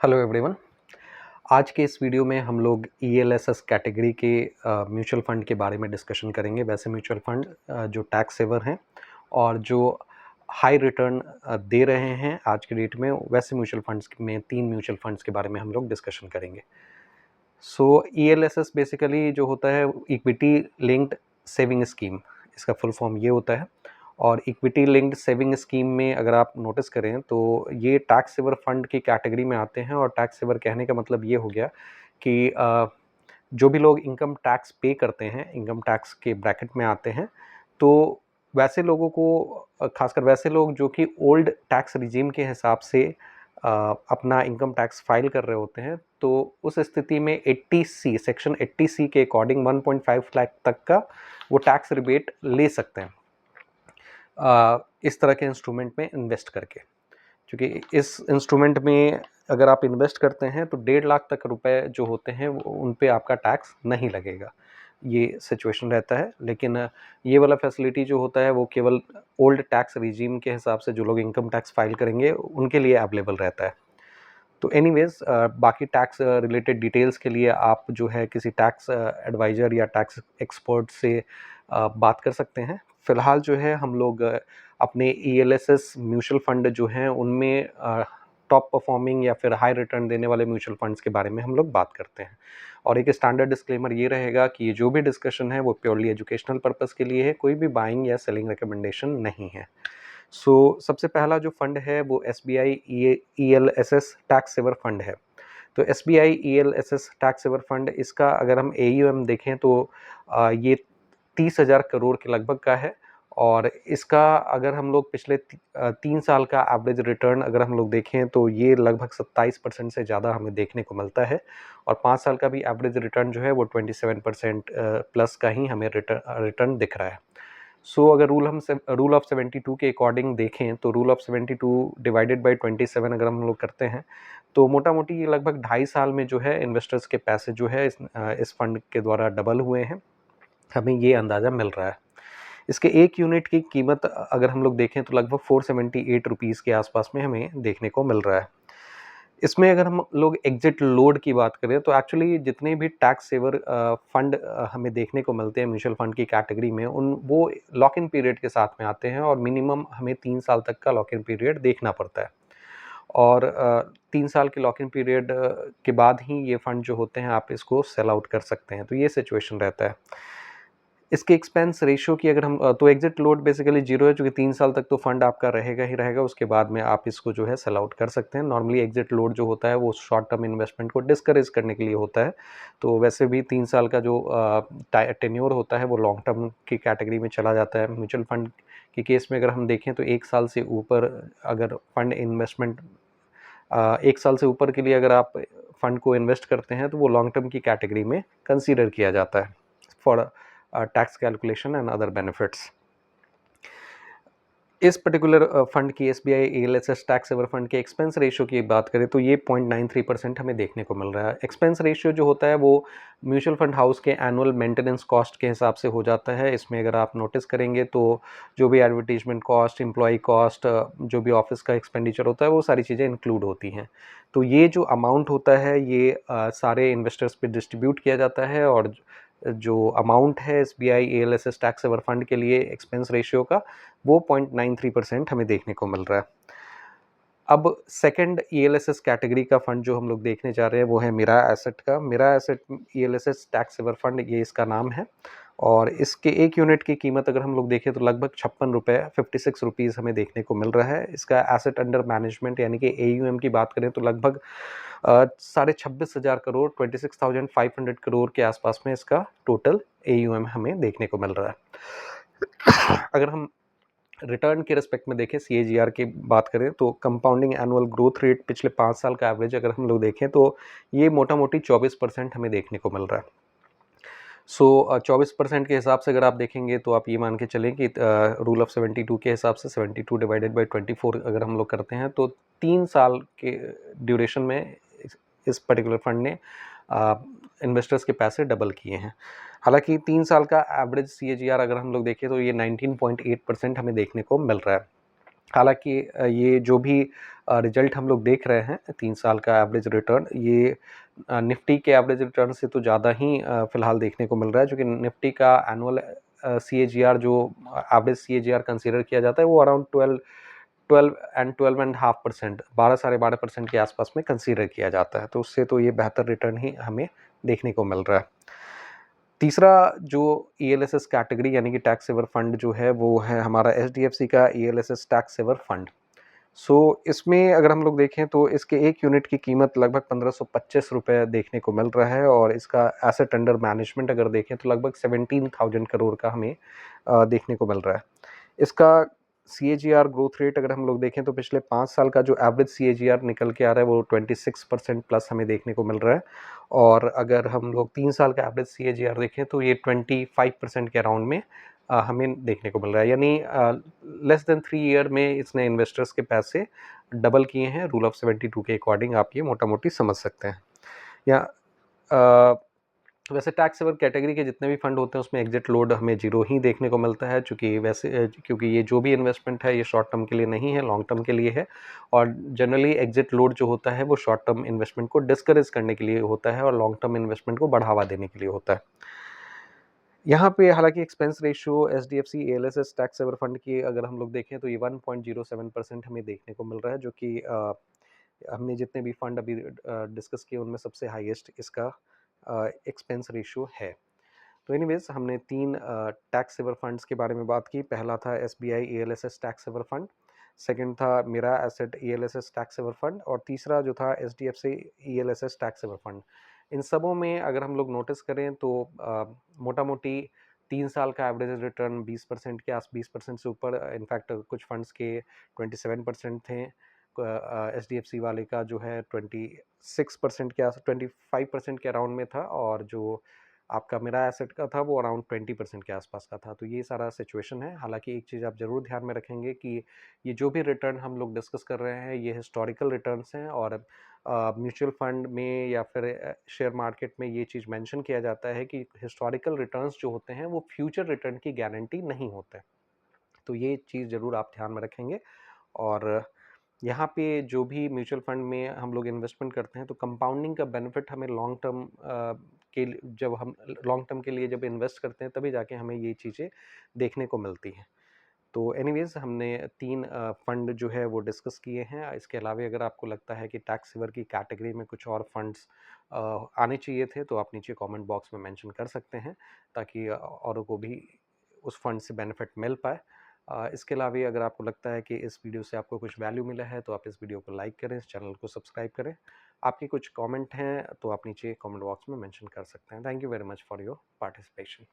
Hello everyone. आज के इस वीडियो में हम लोग ईएलएसएस कैटेगरी के म्यूचुअल फ़ंड के बारे में डिस्कशन करेंगे। वैसे म्यूचुअल फ़ंड जो टैक्स सेवर हैं और जो हाई रिटर्न दे रहे हैं आज के डेट में, वैसे म्यूचुअल फंड्स में 3 म्यूचुअल फंड्स के बारे में हम लोग डिस्कशन करेंगे। सो ईएलएसएस बेसिकली जो होता है इक्विटी लिंक्ड सेविंग स्कीम, इसका फुल फॉर्म ये होता है। और इक्विटी लिंक्ड सेविंग स्कीम में अगर आप नोटिस करें तो ये टैक्स सेवर फंड की कैटेगरी में आते हैं। और टैक्स सेवर कहने का मतलब ये हो गया कि जो भी लोग इनकम टैक्स पे करते हैं, इनकम टैक्स के ब्रैकेट में आते हैं, तो वैसे लोगों को, खासकर वैसे लोग जो कि ओल्ड टैक्स रिजीम के हिसाब से अपना इनकम टैक्स फाइल कर रहे होते हैं, तो उस स्थिति में 80C सेक्शन 80C के अकॉर्डिंग 1.5 लाख तक का वो टैक्स रिबेट ले सकते हैं इस तरह के इंस्ट्रूमेंट में इन्वेस्ट करके। क्योंकि इस इंस्ट्रूमेंट में अगर आप इन्वेस्ट करते हैं तो 1.5 लाख तक रुपए जो होते हैं उन पे आपका टैक्स नहीं लगेगा, ये सिचुएशन रहता है। लेकिन ये वाला फैसिलिटी जो होता है वो केवल ओल्ड टैक्स रिजीम के हिसाब से जो लोग इनकम टैक्स फाइल करेंगे उनके लिए अवेलेबल रहता है। तो एनीवेज बाकी टैक्स रिलेटेड डिटेल्स के लिए आप जो है किसी टैक्स एडवाइज़र या टैक्स एक्सपर्ट से बात कर सकते हैं। फ़िलहाल जो है हम लोग अपने ईएलएसएस म्यूचुअल फंड जो हैं उनमें टॉप परफॉर्मिंग या फिर हाई रिटर्न देने वाले म्यूचुअल फंड्स के बारे में हम लोग बात करते हैं। और एक स्टैंडर्ड डिस्क्लेमर ये रहेगा कि ये जो भी डिस्कशन है वो प्योरली एजुकेशनल पर्पस के लिए है, कोई भी बाइंग या सेलिंग रिकमेंडेशन नहीं है। सबसे पहला जो फंड है वो SBI ELSS tax saver fund है। तो SBI ELSS tax saver fund, इसका अगर हम AUM देखें तो ये 30,000 करोड़ के लगभग का है। और इसका अगर हम लोग पिछले 3 साल का एवरेज रिटर्न अगर हम लोग देखें तो ये लगभग 27% से ज़्यादा हमें देखने को मिलता है। और 5 साल का भी एवरेज रिटर्न जो है वो 27% प्लस का ही हमें रिटर्न दिख रहा है। अगर रूल ऑफ 72 के अकॉर्डिंग देखें तो रूल ऑफ 72 डिवाइडेड बाय 27 अगर हम लोग करते हैं तो मोटा मोटी ये लगभग 2.5 साल में जो है इन्वेस्टर्स के पैसे जो है इस फंड के द्वारा डबल हुए हैं, हमें ये अंदाज़ा मिल रहा है। इसके एक यूनिट की कीमत अगर हम लोग देखें तो लगभग 478 रुपीज़ के आसपास में हमें देखने को मिल रहा है। इसमें अगर हम लोग एग्जिट लोड की बात करें तो एक्चुअली जितने भी टैक्स सेवर फंड हमें देखने को मिलते हैं म्यूचुअल फंड की कैटेगरी में, वो लॉक इन पीरियड के साथ में आते हैं। और मिनिमम हमें 3 साल तक का लॉक इन पीरियड देखना पड़ता है। और 3 साल के लॉक इन पीरियड के बाद ही ये फंड जो होते हैं आप इसको सेल आउट कर सकते हैं। तो ये सिचुएशन रहता है। इसके एक्सपेंस रेशियो की अगर हम तो एग्जिट लोड बेसिकली 0 है, क्योंकि 3 साल तक तो फंड आपका रहेगा ही रहेगा, उसके बाद में आप इसको जो है सेल आउट कर सकते हैं। नॉर्मली एग्जिट लोड जो होता है वो शॉर्ट टर्म इन्वेस्टमेंट को डिस्करेज करने के लिए होता है। तो वैसे भी 3 साल का जो टेन्योर होता है वो लॉन्ग टर्म की कैटेगरी में चला जाता है। म्यूचुअल फंड के केस में अगर हम देखें तो 1 साल से ऊपर अगर फंड इन्वेस्टमेंट 1 साल से ऊपर के लिए अगर आप फंड को इन्वेस्ट करते हैं तो वो लॉन्ग टर्म की कैटेगरी में कंसीडर किया जाता है for tax calculation and other benefits. इस पर्टिकुलर फंड की SBI ELSS tax saver fund के एक्सपेंस रेशियो की बात करें तो ये 0.93% हमें देखने को मिल रहा है। एक्सपेंस रेशियो जो होता है वो म्यूचुअल फंड हाउस के एनुअल मेंटेनेंस कॉस्ट के हिसाब से हो जाता है। इसमें अगर आप नोटिस करेंगे तो जो भी एडवर्टीजमेंट कॉस्ट, एम्प्लॉय कॉस्ट, जो भी ऑफिस का एक्सपेंडिचर होता है वो सारी चीज़ें इंक्लूड होती हैं। तो ये जो अमाउंट होता है ये सारे इन्वेस्टर्स पे डिस्ट्रीब्यूट किया जाता है। और जो अमाउंट है SBI ELSS tax saver fund के लिए एक्सपेंस रेशियो का, वो 0.93% हमें देखने को मिल रहा है। अब सेकंड ELSS कैटेगरी का फंड जो हम लोग देखने जा रहे हैं वो है मिरा एसेट का। Mirae Asset ELSS tax saver fund, ये इसका नाम है। और इसके एक यूनिट की कीमत अगर हम लोग देखें तो लगभग 56 रुपये 56 रुपीज़ हमें देखने को मिल रहा है। इसका एसेट अंडर मैनेजमेंट यानी कि AUM की बात करें तो लगभग 26,500 करोड़ 26,500 करोड़ के आसपास में इसका टोटल AUM हमें देखने को मिल रहा है। अगर हम रिटर्न के रिस्पेक्ट में देखें, CAGR की बात करें तो कंपाउंडिंग एनुअल ग्रोथ रेट पिछले 5 साल का एवरेज अगर हम लोग देखें तो ये मोटा मोटी 24% हमें देखने को मिल रहा है। 24% के हिसाब से अगर आप देखेंगे तो आप ये मान के चलें कि रूल ऑफ 72 के हिसाब से 72 डिवाइडेड बाय 24 अगर हम लोग करते हैं तो 3 साल के ड्यूरेशन में इस पर्टिकुलर फंड ने इन्वेस्टर्स के पैसे डबल किए हैं। हालांकि 3 साल का एवरेज CAGR अगर हम लोग देखें तो ये 19.8% हमें देखने को मिल रहा है। हालाँकि ये जो भी रिज़ल्ट हम लोग देख रहे हैं 3 साल का एवरेज रिटर्न, ये निफ्टी के एवरेज रिटर्न से तो ज़्यादा ही फ़िलहाल देखने को मिल रहा है, जो कि निफ्टी का एनुअल सीएजीआर जो एवरेज सीएजीआर कंसीडर किया जाता है वो अराउंड 12.5% 12 साढ़े 12% के आसपास में कंसीडर किया जाता है, तो उससे तो ये बेहतर रिटर्न ही हमें देखने को मिल रहा है। तीसरा जो ईएलएसएस कैटेगरी यानी कि टैक्स सेवर फंड जो है वो है हमारा एचडीएफसी का ईएलएसएस टैक्स सेवर फंड। सो इसमें अगर हम लोग देखें तो इसके एक यूनिट की कीमत लगभग 1525 रुपये देखने को मिल रहा है और इसका एसेट अंडर मैनेजमेंट अगर देखें तो लगभग 17,000 करोड़ का हमें देखने को मिल रहा है। इसका सीएजीआर ग्रोथ रेट अगर हम लोग देखें तो पिछले 5 साल का जो एवरेज सीएजीआर निकल के आ रहा है वो 26% प्लस हमें देखने को मिल रहा है और अगर हम लोग 3 साल का एवरेज सीएजीआर देखें तो ये 25% के अराउंड में हमें देखने को मिल रहा है, यानी लेस देन 3 ईयर में इसने इन्वेस्टर्स के पैसे डबल किए हैं। रूल ऑफ 72 के अकॉर्डिंग आप ये मोटा मोटी समझ सकते हैं। या वैसे टैक्स सेवर कैटेगरी के जितने भी फंड होते हैं उसमें एग्जिट लोड हमें जीरो ही देखने को मिलता है, क्योंकि ये जो भी इन्वेस्टमेंट है ये शॉर्ट टर्म के लिए नहीं है, लॉन्ग टर्म के लिए है और जनरली एग्जिट लोड जो होता है वो शॉर्ट टर्म इन्वेस्टमेंट को डिस्करेज करने के लिए होता है और लॉन्ग टर्म इन्वेस्टमेंट को बढ़ावा देने के लिए होता है। यहाँ पे हालांकि expense ratio HDFC ELSS tax saver fund की अगर हम लोग देखें तो ये 1.07% हमें देखने को मिल रहा है, जो कि हमने जितने भी फंड अभी डिस्कस किए उनमें सबसे हाईएस्ट इसका एक्सपेंस रेशियो है। तो एनीवेज हमने 3 टैक्स सेवर फंड्स के बारे में बात की। पहला था SBI ELSS tax saver fund, second था Mirae asset ELSS tax saver fund और तीसरा जो था HDFC ELSS tax saver fund. इन सबों में अगर हम लोग नोटिस करें तो मोटा मोटी 3 साल का एवरेज रिटर्न 20% के 20% से ऊपर, इनफैक्ट कुछ फंड्स के 27% थे, एचडीएफसी वाले का जो है 26% के 25% के अराउंड में था और जो आपका मेरा एसेट का था वो अराउंड 20% के आसपास का था। तो ये सारा सिचुएशन है। हालांकि एक चीज़ आप ज़रूर ध्यान में रखेंगे कि ये जो भी रिटर्न हम लोग डिस्कस कर रहे हैं ये हिस्टोरिकल रिटर्न्स हैं और म्यूचुअल फंड में या फिर शेयर मार्केट में ये चीज़ मेंशन किया जाता है कि हिस्टोरिकल रिटर्न्स जो होते हैं वो फ्यूचर रिटर्न की गारंटी नहीं होते। तो ये चीज़ ज़रूर आप ध्यान में रखेंगे और यहाँ पे जो भी म्यूचुअल फंड में हम लोग इन्वेस्टमेंट करते हैं तो कंपाउंडिंग का बेनिफिट हमें लॉन्ग टर्म जब हम लॉन्ग टर्म के लिए जब इन्वेस्ट करते हैं तभी जाके हमें ये चीज़ें देखने को मिलती हैं। तो एनीवेज हमने 3 फंड जो है वो डिस्कस किए हैं। इसके अलावा अगर आपको लगता है कि टैक्स सेवर की कैटेगरी में कुछ और फंड्स आने चाहिए थे तो आप नीचे कमेंट बॉक्स में मेंशन कर सकते हैं ताकि औरों को भी उस फंड से बेनिफिट मिल पाए। इसके अलावा अगर आपको लगता है कि इस वीडियो से आपको कुछ वैल्यू मिला है तो आप इस वीडियो को लाइक करें, इस चैनल को सब्सक्राइब करें। आपके कुछ कमेंट हैं तो आप नीचे कमेंट बॉक्स में मेंशन कर सकते हैं। Thank you very much for your participation.